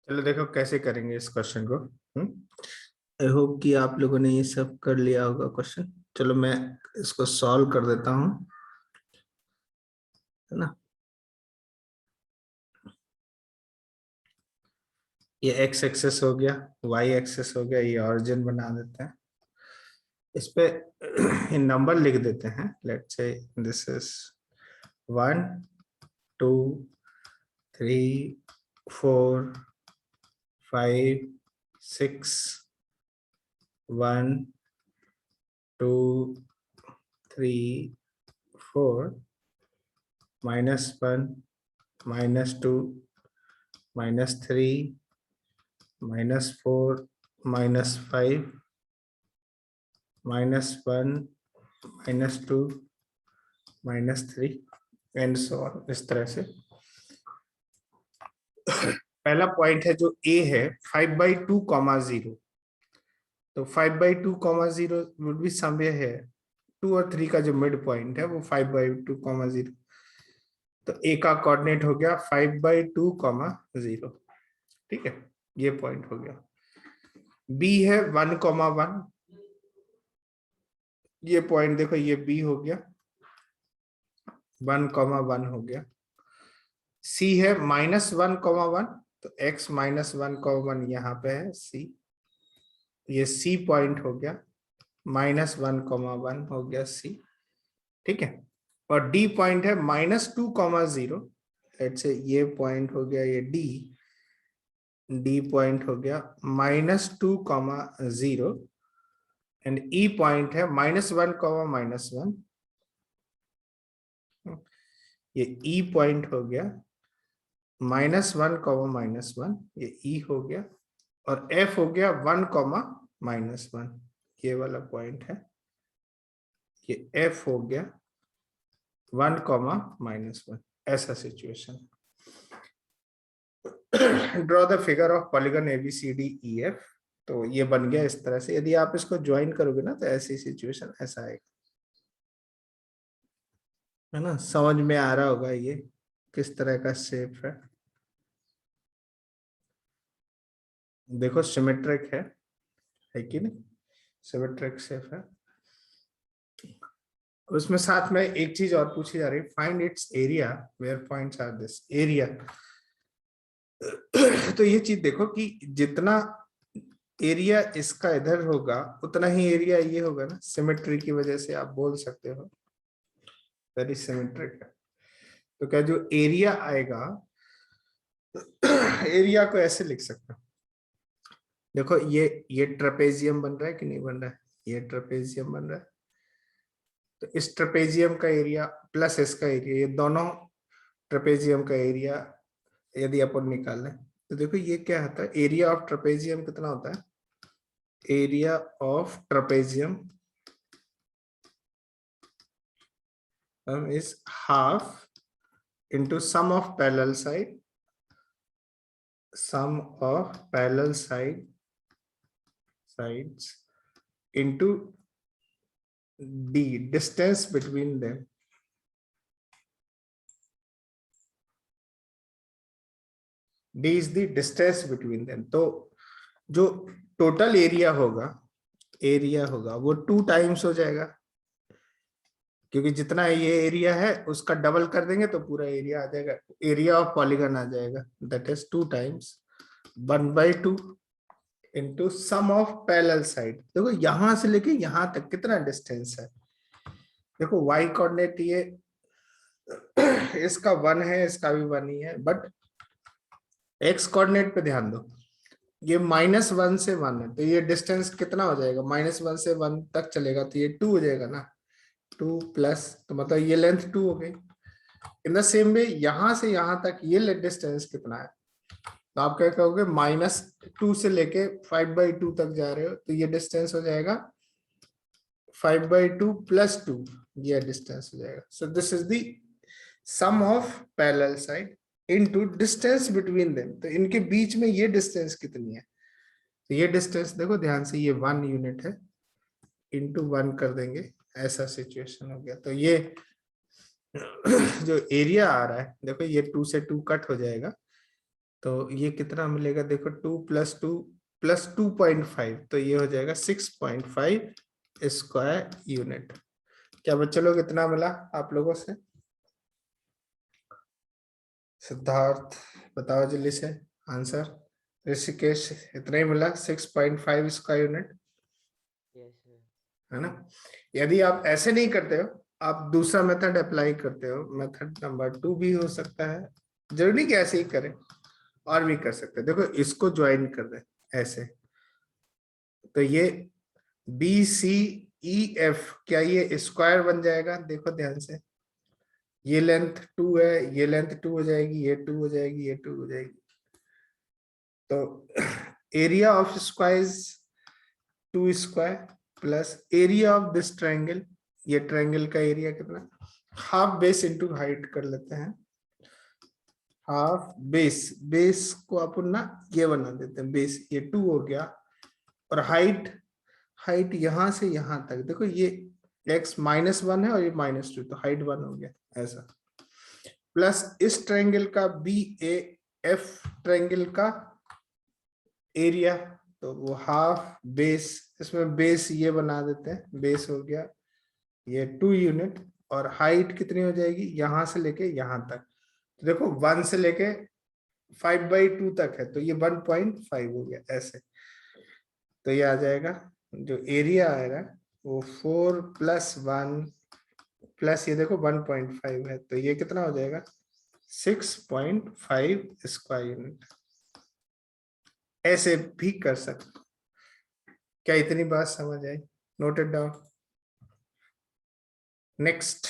चलो देखो कैसे करेंगे इस क्वेश्चन को। आई होप कि आप लोगों ने ये सब कर लिया होगा क्वेश्चन। चलो मैं इसको सॉल्व कर देता हूँ, है ना। ये एक्स एक्सेस हो गया, वाई एक्सेस हो गया, ये ऑरिजिन बना देते हैं। इस पे नंबर लिख देते हैं। Let's say this is 1 2 3 4 5 6 1 2 3 4 -1 -2 -3 -4 -5 -1 -2 -3 and so on. इस तरह से पहला पॉइंट है जो ए है 5/2, 0। तो 5/2, 0 वुड बी समवेयर है 2 और 3 का जो मिड पॉइंट है वो 5/2, 0। तो ए का कोऑर्डिनेट हो गया 5/2, 0। ठीक है, ये पॉइंट हो गया। बी है 1, 1। ये पॉइंट देखो, ये बी हो गया 1, 1 हो गया। सी है -1, 1। तो x -1, 1 यहाँ पे है सी। ये सी पॉइंट हो गया -1, 1 हो गया सी। ठीक है, और डी पॉइंट है -2, 0। लेट्स से ये पॉइंट हो गया ये डी। डी पॉइंट हो गया -2, 0 एंड ई पॉइंट है -1, -1। ये ई पॉइंट हो गया -1, -1। ये ई हो गया और एफ हो गया 1, -1। ये वाला पॉइंट है, ये एफ हो गया 1, -1। ऐसा situation. Draw the figure of polygon ABCDEF। तो ये बन गया इस तरह से। यदि आप इसको ज्वाइन करोगे ना तो ऐसी सिचुएशन ऐसा आएगा, है ना। समझ में आ रहा होगा ये किस तरह का शेप है। देखो सिमेट्रिक है कि नहीं, सिमेट्रिक शेप है। उसमें साथ में एक चीज और पूछी जा रही है, find its area where points are this area. तो ये चीज देखो कि जितना एरिया इसका इधर होगा उतना ही एरिया ये होगा ना। सिमेट्री की वजह से आप बोल सकते हो वेरी सिमेट्रिक है। तो क्या जो एरिया आएगा, एरिया को ऐसे लिख सकते हो। देखो ये ट्रेपेजियम बन रहा है कि नहीं बन रहा है, ये ट्रेपेजियम बन रहा है। तो इस ट्रेपेजियम का एरिया प्लस इसका एरिया, ये दोनों ट्रेपेजियम का एरिया यदि अपन निकाल लें तो देखो ये क्या होता है। एरिया ऑफ ट्रेपेजियम कितना होता है, area of trapezium is half into sum of parallel side, sum of parallel sides into d, distance between them। d is the distance between them। तो जो टोटल एरिया होगा वो 2 टाइम्स हो जाएगा, क्योंकि जितना ये एरिया है उसका डबल कर देंगे तो पूरा एरिया आ जाएगा, एरिया ऑफ पॉलीगन आ जाएगा। That is 2 times 1/2 into sum of parallel side. देखो यहां से लेके यहां तक कितना डिस्टेंस है। देखो y कोऑर्डिनेट ये इसका 1 है, इसका भी 1 ही है, बट x कोऑर्डिनेट पे ध्यान दो। ये -1 से 1 है, तो ये डिस्टेंस कितना हो जाएगा, -1 से 1 तक चलेगा तो ये 2 हो जाएगा ना। 2 प्लस, तो मतलब ये लेंथ 2 हो गई। इन द सेम वे यहां से यहां तक ये डिस्टेंस कितना है, तो आप क्या कहोगे -2 से लेके 5/2 तक जा रहे हो तो ये डिस्टेंस हो जाएगा 5/2 + 2, ये डिस्टेंस हो जाएगा। So this is the sum of parallel side into distance between them. तो इनके बीच में ये डिस्टेंस कितनी है, तो ये डिस्टेंस देखो ध्यान से, ये 1 यूनिट है, इंटू 1 कर देंगे, ऐसा सिचुएशन हो गया। तो ये जो एरिया आ रहा है देखो, ये 2 से 2 कट हो जाएगा, तो ये कितना मिलेगा देखो, 2 + 2 + 2.5, तो ये हो जाएगा 6.5 स्क्वायर यूनिट। क्या बच्चे लोग इतना मिला आप लोगों से? सिद्धार्थ बताओ जल्दी से आंसर। ऋषिकेश इतना ही मिला, 6.5 स्क्वायर यूनिट, यस सर। है ना? यदि आप ऐसे नहीं करते हो, आप दूसरा मेथड अप्लाई करते हो, मेथड नंबर 2 भी हो सकता है, जरूरी नहीं कि ऐसे ही करें, और भी कर सकते हैं। देखो इसको ज्वाइन कर दे ऐसे, तो ये बी सी ई एफ, क्या ये स्क्वायर बन जाएगा? देखो ध्यान से, ये लेंथ 2 है, ये लेंथ 2 हो जाएगी, ये 2 हो जाएगी, ये 2 हो जाएगी। तो area of square 2 square plus area of this triangle, ये ट्रायंगल का एरिया कितना, हाफ बेस इंटू हाइट कर लेते हैं, हाफ बेस, बेस को अपन ना ये बना देते हैं बेस, ये 2 हो गया, और हाइट, हाइट यहां से यहां तक, देखो ये x -1 है और ये -2, तो हाइट 1 हो गया ऐसा, प्लस इस ट्रायंगल का बी ए एफ ट्रायंगल का एरिया, तो वो हाफ बेस, इसमें बेस ये बना देते हैं, बेस हो गया ये 2 यूनिट, और हाइट कितनी हो जाएगी यहां से लेके यहां तक, तो देखो 1 से लेके 5/2 तक है, तो ये 1.5 हो गया ऐसे। तो ये आ जाएगा, जो एरिया आएगा वो 4 + 1 प्लस ये देखो 1.5 है, तो ये कितना हो जाएगा 6.5 स्क्वायर यूनिट। ऐसे भी कर सकते। क्या इतनी बात समझ आई? Noted down. नेक्स्ट,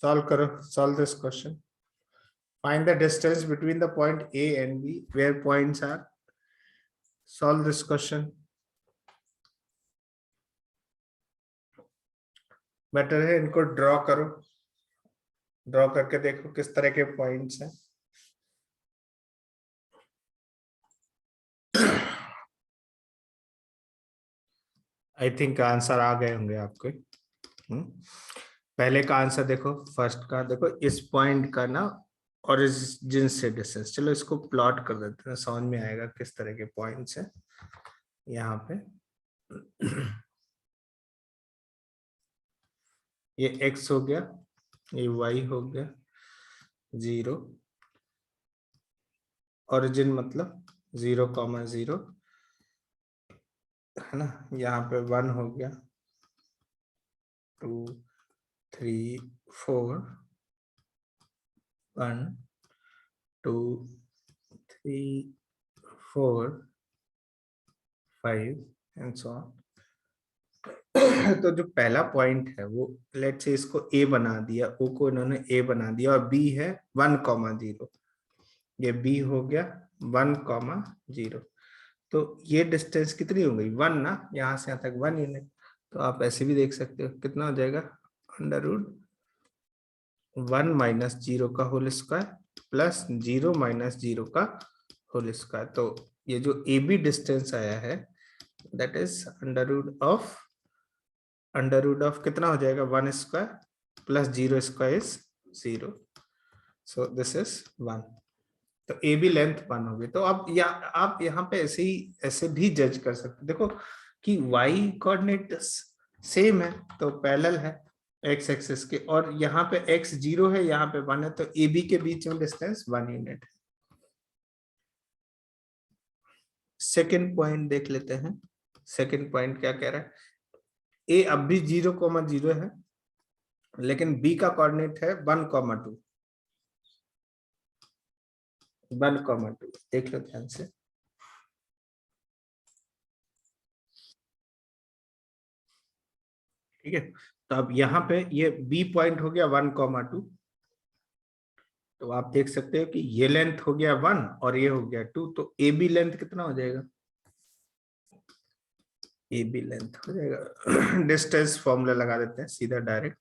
सॉल्व करो, solve this question. Find the distance between the point A and B where points are. Solve this question. Better है इनको ड्रॉ करो, ड्रॉ करके देखो किस तरह के पॉइंट्स हैं। आई थिंक आंसर आ गए होंगे आपके। पहले का आंसर देखो, फर्स्ट का देखो, इस पॉइंट का ना ओरिजिन से डिस्टेंस, चलो इसको प्लॉट कर देते हैं, समझ में आएगा किस तरह के पॉइंट्स हैं यहाँ पे। ये x हो गया, ये y हो गया 0, ओरिजिन मतलब 0,0 है ना, यहाँ पे 1 हो गया, 2 3 4, 1 2 3 4 5 एंड सो ऑन। तो जो पहला पॉइंट है वो लेट्स से इसको A बना दिया, O को इन्होंने A बना दिया, और B है 1,0, ये B हो गया 1,0, तो ये डिस्टेंस कितनी हो गई 1 ना, यहाँ से यहाँ तक 1 यूनिट। तो आप ऐसे भी देख सकते हो कितना हो जाएगा, √1 - 0 का होल स्क्वायर प्लस 0 - 0 का होल स्क्वायर। तो ये जो AB डिस्टेंस आया है दैट इज √ऑफ कितना हो जाएगा 1 square plus 0 square is 0, so this is 1। तो ए बी लेंथ 1 होगी। तो आप यहाँ पे ऐसे भी जज कर सकते, देखो कि y कोऑर्डिनेट सेम है तो पैरेलल है x एक्सिस के, और यहाँ पे x 0 है, यहाँ पे 1 है, तो ए बी के बीच में डिस्टेंस 1 यूनिट है। सेकेंड पॉइंट देख लेते हैं। सेकेंड पॉइंट क्या कह रहा है, ए अब भी 0,0 है, लेकिन b का कोऑर्डिनेट है 1,2, 1,2 देख लो ध्यान से। ठीक है, तो अब यहाँ पे ये B पॉइंट हो गया 1,2, तो आप देख सकते हो कि ये लेंथ हो गया 1 और ये हो गया 2, तो AB लेंथ कितना हो जाएगा, AB लेंथ हो जाएगा डिस्टेंस फॉर्मूला लगा देते हैं सीधा डायरेक्ट,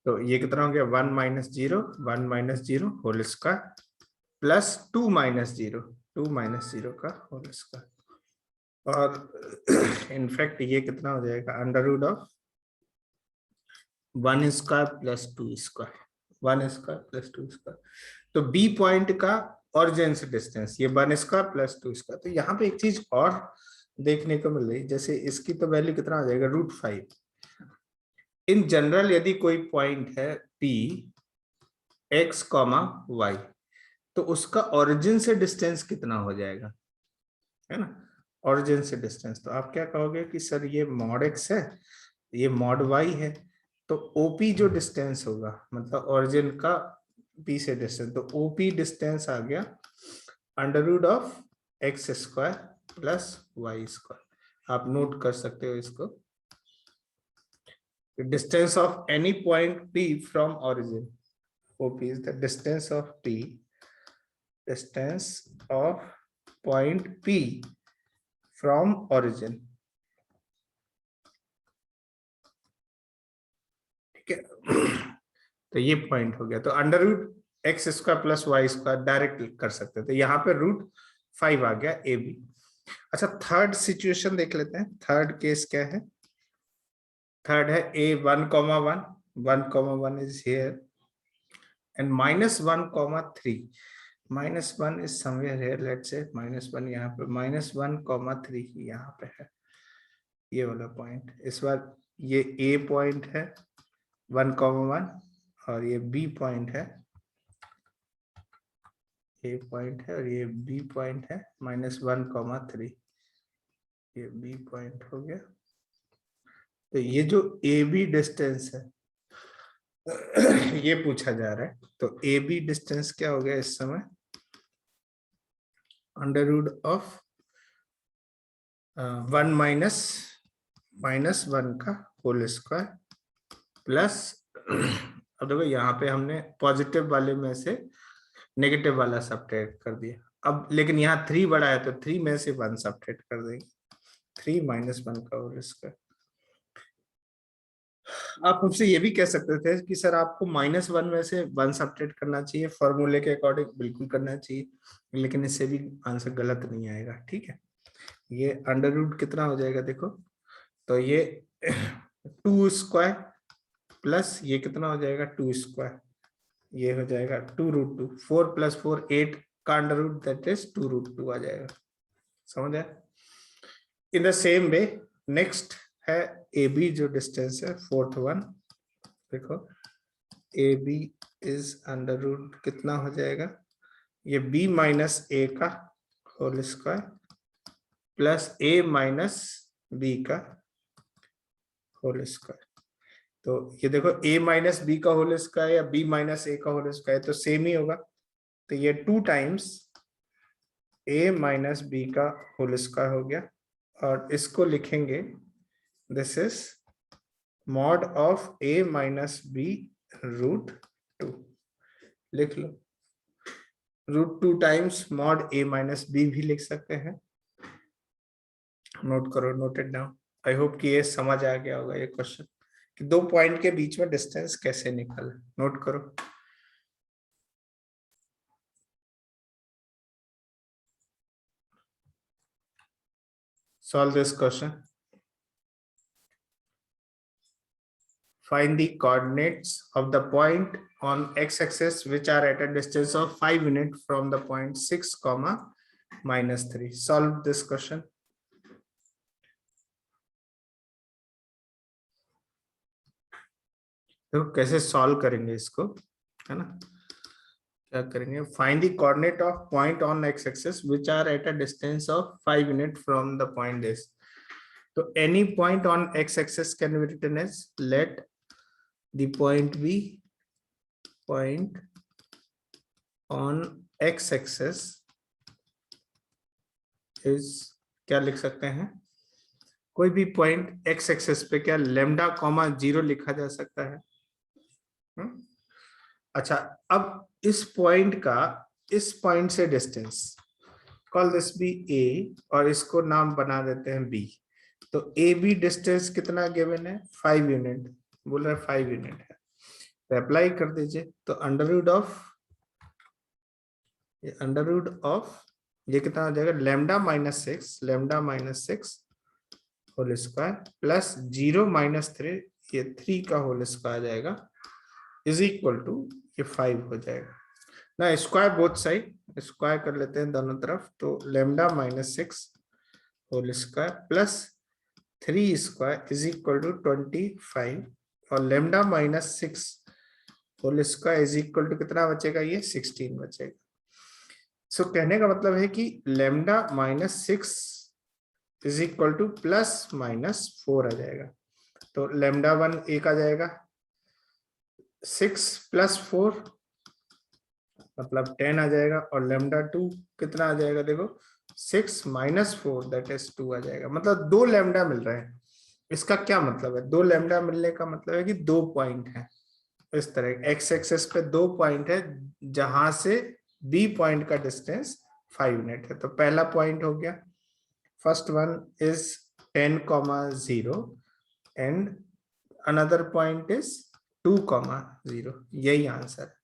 तो ये कितना हो गया 1 - 0, 1 - 0 होल स्क्वायर प्लस 2 - 0, 2 - 0 का होल स्क्वायर, और इनफैक्ट ये कितना हो जाएगा √1 square plus 2 square, 1 square plus 2 square. तो बी पॉइंट का ओरिजिन से डिस्टेंस ये 1 स्क्वायर प्लस 2 स्क्वायर। तो यहाँ पे एक चीज और देखने को मिल रही, जैसे इसकी तो वैल्यू कितना आ जाएगा √5। इन जनरल यदि कोई पॉइंट है P x, y, तो उसका ओरिजिन से डिस्टेंस कितना हो जाएगा, है ना, ओरिजिन से डिस्टेंस। तो आप क्या कहोगे कि सर ये मॉड x है, ये मॉड y है, तो OP जो डिस्टेंस होगा मतलब ओरिजिन का P से डिस्टेंस, तो OP डिस्टेंस आ गया √(x² + y²। आप नोट कर सकते हो इसको। Distance of any point P from origin, OP is the distance of P, distance of point P from origin, ठीक है। तो ये पॉइंट हो गया। तो √(x² + y² डायरेक्ट कर सकते थे, यहाँ पे √5 आ गया AB। अच्छा, थर्ड सिचुएशन देख लेते हैं। थर्ड केस क्या है? थर्ड है A 1,1, 1,1 is here and -1,3, -1 is somewhere here, let's say -1 यहाँ पे, -1,3 यहाँ पे है ये वाला पॉइंट। इस बार ये A पॉइंट है 1,1 और ये B पॉइंट है, A पॉइंट है और ये B पॉइंट है -1,3, ये B पॉइंट हो गया। तो ये जो AB डिस्टेंस है ये पूछा जा रहा है। तो AB डिस्टेंस क्या हो गया इस समय? √(1 -1 का होल स्क्वायर प्लस, अब देखो यहाँ पे हमने पॉजिटिव वाले में से नेगेटिव वाला सब्ट्रैक्ट कर दिया। अब लेकिन यहाँ 3 बड़ा है तो 3 में से 1 सब्ट्रैक्ट कर देंगे, 3 - 1 का होल स्क्वायर। आप मुझसे ये भी कह सकते थे कि सर आपको -1 में से 1 सब्ट्रैक्ट करना चाहिए, फॉर्मूले के अकॉर्डिंग बिल्कुल करना चाहिए, लेकिन इससे भी आंसर गलत नहीं आएगा, ठीक है। ये अंडर कितना हो जाएगा देखो, तो ये 2 स्क्वायर प्लस ये कितना हो जाएगा 2 स्क्वायर, ये हो जाएगा 2√2, 4 + 4 8 का अंडर दैट इज 2√2 आ जाएगा। समझ आया? In the same way next है AB जो डिस्टेंस है 4th वन, देखो AB इज अंडर कितना हो जाएगा, ये B - A का whole square plus A - B का होल स्क्वायर। तो ये देखो A - B का होल स्क्वायर या B - A का होल स्क्वायर तो सेम ही होगा। तो ये 2 टाइम्स A - B का होल स्क्वायर हो गया, और इसको लिखेंगे this is mod of A - B √2, लिख लो। √2 टाइम्स मॉड A - B भी लिख सकते हैं। नोट करो, नोटेड डाउन। आई होप कि ये समझ आ गया होगा ये क्वेश्चन कि 2 पॉइंट के बीच में डिस्टेंस कैसे निकाले। नोट करो। Solve this question. Find the coordinates of the point on x-axis which are at a distance of 5 units from the point 6, -3. Solve this question. तो कैसे सॉल्व करेंगे इसको, है ना? क्या करेंगे? Find the coordinate of point on X axis which are at a distance of 5 unit from the point this. तो any point on X axis can be written as let the point be point on X axis is, क्या लिख सकते हैं, कोई भी point x axis पे क्या λ,0 लिखा जा सकता है। अच्छा, अब इस पॉइंट का इस पॉइंट से डिस्टेंस, कॉल दिस बी ए और इसको नाम बना देते हैं बी। तो ए बी डिस्टेंस कितना गिवन है 5 यूनिट, बोल रहा है 5 यूनिट है, तो अप्लाई कर दीजिए। तो अंडर रूट ऑफ ये कितना हो जाएगा λ-6 होल स्क्वायर प्लस 0 - 3, ये 3 का होल स्क्वायर आ जाएगा इज इक्वल टू ये 5 हो जाएगा ना। स्क्वायर बोथ साइड, स्क्वायर कर लेते हैं दोनों तरफ, तो lambda minus 6 whole square plus 3 square is equal to 25 और lambda minus 6 whole square is equal to कितना बचेगा, ये 16 बचेगा। सो कहने का मतलब है कि lambda minus 6 is equal two plus minus 4 आ जाएगा। तो लेमडा 1 एक आ जाएगा, 6 प्लस 4 मतलब 10 आ जाएगा, और लेमडा 2 कितना आ जाएगा, देखो 6 माइनस 4 दैट इज 2 आ जाएगा। मतलब 2 लेमडा मिल रहे हैं। इसका क्या मतलब है, 2 लेमडा मिलने का मतलब है कि 2 पॉइंट है। इस तरह एक्स एक्सेस पे 2 पॉइंट है जहां से बी पॉइंट का डिस्टेंस 5 यूनिट है। तो पहला पॉइंट हो गया, first one is 10,0 and another point is 2,0। यही आंसर है।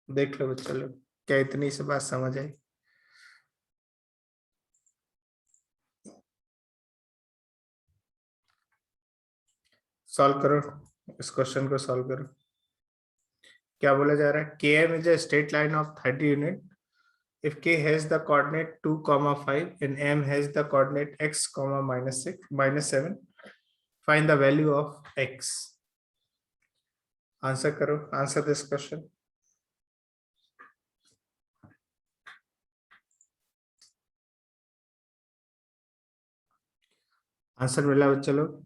देख लो बच्चों लोग, क्या इतनी सी बात समझ आई? सॉल्व करो, इस क्वेश्चन को सॉल्व करो। क्या बोला जा रहा है, K M is a straight line of 30 unit if k has the coordinate 2, 5 and m has the coordinate x, minus 7, find the value of x. Answer करो, आंसर दिस क्वेश्चन। आंसर मिला बच्चा लोग?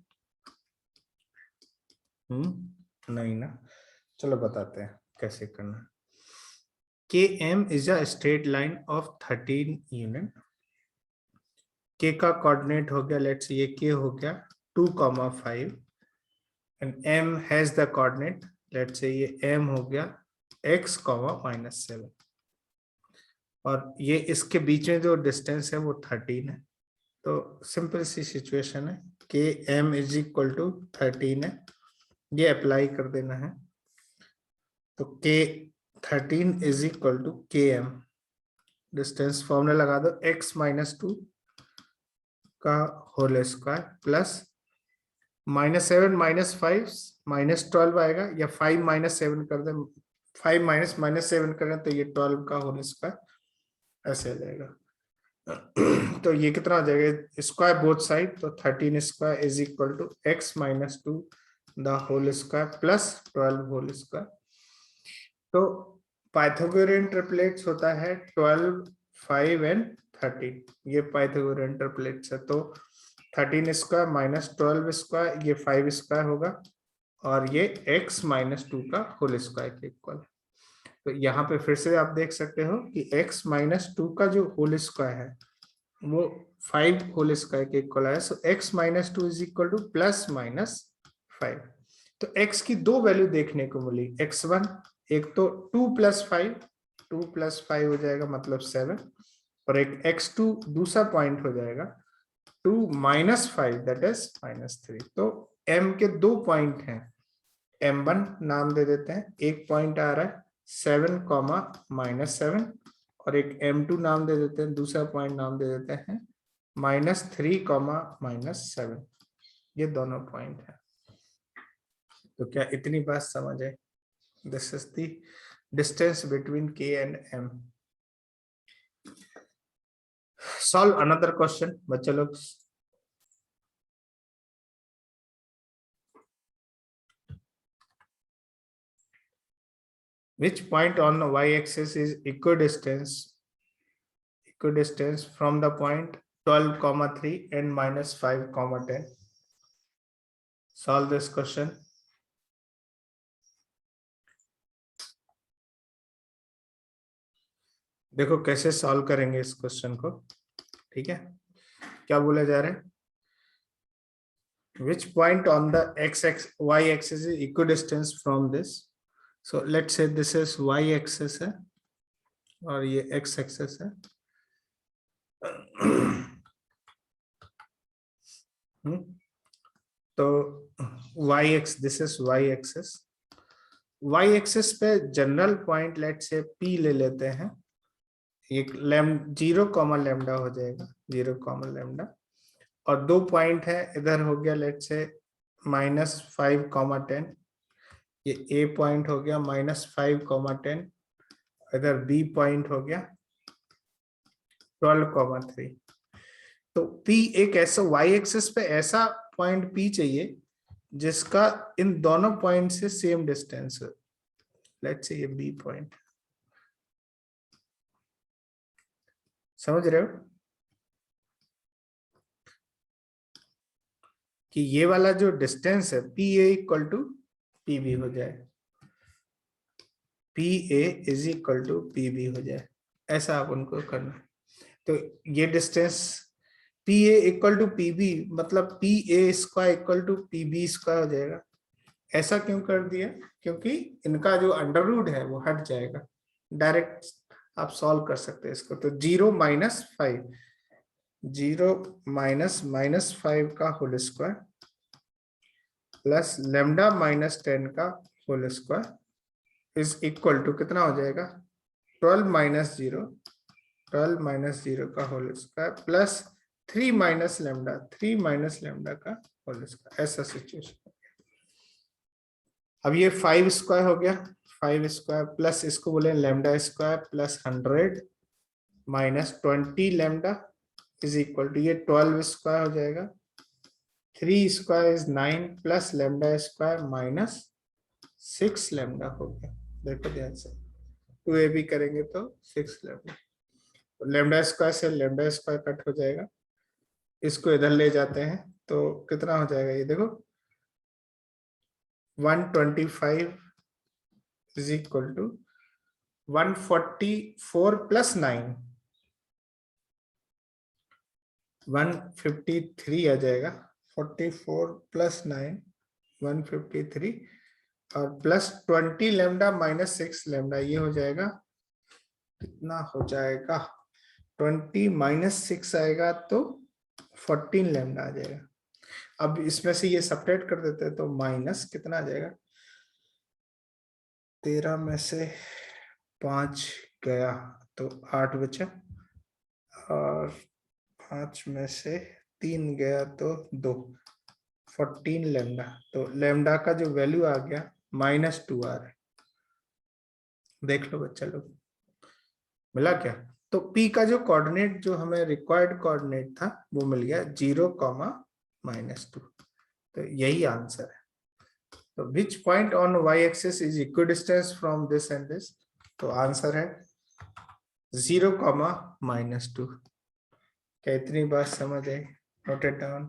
नहीं ना, चलो बताते हैं कैसे करना। km is a straight line of 13 unit. k का कोऑर्डिनेट हो गया, लेट्स ये k हो गया 2,5 and m has the coordinate, let's say ये m हो गया x, -7 और ये इसके बीच में जो डिस्टेंस है वो 13 है। तो सिंपल सी सिचुएशन है, K M is equal to 13 है, ये अप्लाई कर देना है। तो के 13 इज इक्वल टू के एम, डिस्टेंस फॉर्मूला लगा दो, x -2 का होल स्क्वायर प्लस -7 -5 -12 आएगा, या 5 -7 कर दे, 5 -7 करें तो ये 12 का होल स्क्वायर ऐसे आ जाएगा। तो ये कितना आ जाएगा, स्क्वायर बोथ साइड, तो 13 square is equal to x -2 the whole square plus 12 whole square. तो पाइथागोरियन ट्रिपलेट्स होता है 12, 5 एंड 13, ये पाइथागोरियन ट्रिपलेट्स है। तो 13 स्क्वायर माइनस 12 स्क्वायर, ये 5 स्क्वायर होगा, और ये x -2 का होल स्क्वायर के इक्वल। तो यहाँ पे फिर से आप देख सकते हो कि x -2 का जो होल स्क्वायर है वो 5 होल स्क्वायर के इक्वल है। सो x -2 इज इक्वल टू +-5। तो x की दो वैल्यू देखने को मिली, x1 एक तो 2 + 5, 2 + 5 हो जाएगा मतलब 7, और एक x2 दूसरा पॉइंट हो जाएगा 2 - 5 दैट इज -3। तो m के दो पॉइंट हैं, m1 नाम दे देते हैं, एक पॉइंट आ रहा है 7, -7, और एक m2 नाम दे देते हैं, दूसरा पॉइंट नाम दे देते हैं -3, -7। ये दोनों पॉइंट है। तो क्या इतनी बात समझ है? This is the distance between k and m। Solve another question बच्चे लोग। Which point on the y-axis is equidistance from the point 12,3 and -5, 10? Solve this question. देखो कैसे सॉल्व करेंगे इस क्वेश्चन को, ठीक है? क्या बोला जा रहा है, which point on the y-axis is equidistant from this? So let's say this is y-axis है और ये x-axis है। तो this is y-axis। y-axis पे general point let's say p ले लेते हैं, एक 0, लैम्डा हो जाएगा, 0, लैम्डा, और दो पॉइंट है, इधर हो गया लेट्स से -5, 10, ये ए पॉइंट हो गया -5,10, इधर बी पॉइंट हो गया 12,3। तो P एक ऐसा y एक्सिस पे ऐसा पॉइंट P चाहिए जिसका इन दोनों पॉइंट से सेम डिस्टेंस है। लेट्स से ये B पॉइंट, समझ रहे हो कि ये वाला जो डिस्टेंस है PA इक्वल टू PB हो जाए, PA is equal to PB हो जाए, ऐसा आप उनको करना। तो ये डिस्टेंस PA इक्वल टू PB मतलब PA square equal to PB square हो जाएगा। ऐसा क्यों कर दिया? क्योंकि इनका जो अंडर रूट है वो हट जाएगा, डायरेक्ट आप सॉल्व कर सकते हैं इसको। तो 0 - 5, 0 - -5 का होल स्क्वायर प्लस लैम्डा -10 का whole square is equal to कितना हो जाएगा? 12 - 0, 12 - 0 का whole square plus 3 - lambda, 3 - lambda का होल स्क्वायर। ऐसा सिचुएशन। अब ये 5 स्क्वायर हो गया, 5 स्क्वायर प्लस इसको बोले lambda square plus 100 - 20 lambda is equal to ये 12 स्क्वायर हो जाएगा, 3 square is 9 plus lambda square -6 lambda हो गया। देखो ध्यान से, 2ab करेंगे तो 6 लैम्डा, लैम्डा स्क्वायर से लैम्डा स्क्वायर कट हो जाएगा, इसको इधर ले जाते हैं तो कितना हो जाएगा ये देखो, 125 इज इक्वल टू 144 प्लस 9, 153 आ जाएगा, 44 प्लस 9 153 और प्लस 20 लैम्डा -6 लैम्डा, ये हो जाएगा कितना हो जाएगा? 20 - 6 आएगा तो 14 लैम्डा आ जाएगा। अब इसमें से ये सपरेट कर देते हैं तो माइनस कितना आ जाएगा? 13 में से 5 गया तो 8 बचा, और 5 में से 3 गया तो 2, 14 लैम्डा। तो लैम्डा का जो वैल्यू आ गया -2 आ रहा है। देख लो बच्चा लोग, मिला क्या? तो P का जो कोऑर्डिनेट जो हमें रिक्वायर्ड कोऑर्डिनेट था वो मिल गया 0, -2। तो यही आंसर है। तो which point on y axis is equidistance from this and this? तो आंसर है 0, -2। क्या इतनी बात समझ आई? Note it down.